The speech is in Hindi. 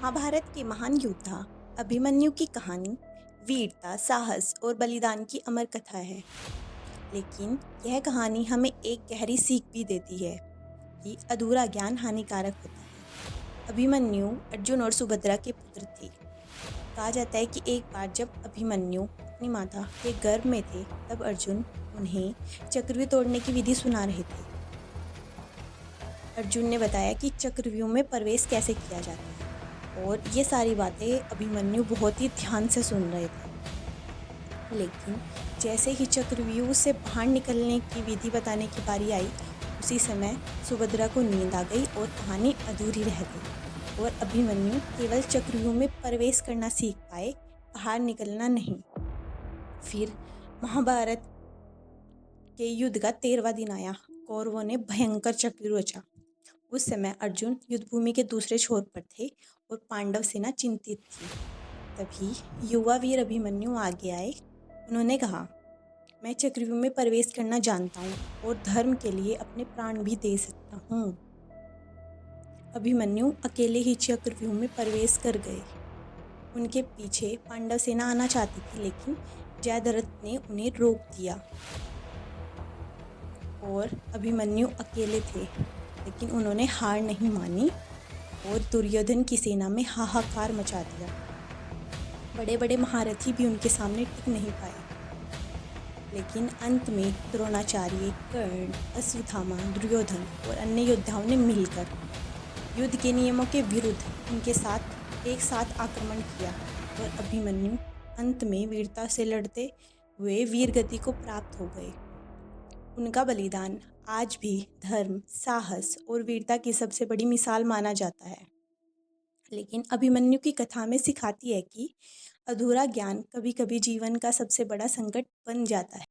महाभारत के महान योद्धा अभिमन्यु की कहानी वीरता, साहस और बलिदान की अमर कथा है। लेकिन यह कहानी हमें एक गहरी सीख भी देती है कि अधूरा ज्ञान हानिकारक होता है। अभिमन्यु अर्जुन और सुभद्रा के पुत्र थे। कहा जाता है कि एक बार जब अभिमन्यु अपनी माता के गर्भ में थे, तब अर्जुन उन्हें चक्रव्यूह तोड़ने की विधि सुना रहे थे। अर्जुन ने बताया कि चक्रव्यूह में प्रवेश कैसे किया जाता है, और ये सारी बातें अभिमन्यु बहुत ही ध्यान से सुन रहे थे। लेकिन जैसे ही चक्रव्यूह से बाहर निकलने की विधि बताने की बारी आई, उसी समय सुभद्रा को नींद आ गई और कहानी अधूरी रह गई और अभिमन्यु केवल चक्रव्यूह में प्रवेश करना सीख पाए, बाहर निकलना नहीं। फिर महाभारत के युद्ध का 13वां दिन आया। कौरवों ने भयंकर चक्रव्यूह रचा। उस समय अर्जुन युद्धभूमि के दूसरे छोर पर थे और पांडव सेना चिंतित थी। तभी युवा वीर अभिमन्यु आगे आए। उन्होंने कहा, मैं चक्रव्यूह में प्रवेश करना जानता हूँ और धर्म के लिए अपने प्राण भी दे सकता हूँ। अभिमन्यु अकेले ही चक्रव्यूह में प्रवेश कर गए। उनके पीछे पांडव सेना आना चाहती थी, लेकिन जयद्रथ ने उन्हें रोक दिया और अभिमन्यु अकेले थे। लेकिन उन्होंने हार नहीं मानी और दुर्योधन की सेना में हाहाकार मचा दिया। बड़े बड़े महारथी भी उनके सामने टिक नहीं पाए। लेकिन अंत में द्रोणाचार्य, कर्ण, अश्वत्थामा, दुर्योधन और अन्य योद्धाओं ने मिलकर युद्ध के नियमों के विरुद्ध उनके साथ एक साथ आक्रमण किया और अभिमन्यु अंत में वीरता से लड़ते हुए वीरगति को प्राप्त हो गए। उनका बलिदान आज भी धर्म, साहस और वीरता की सबसे बड़ी मिसाल माना जाता है। लेकिन अभिमन्यु की कथा में सिखाती है कि अधूरा ज्ञान कभी कभी जीवन का सबसे बड़ा संकट बन जाता है।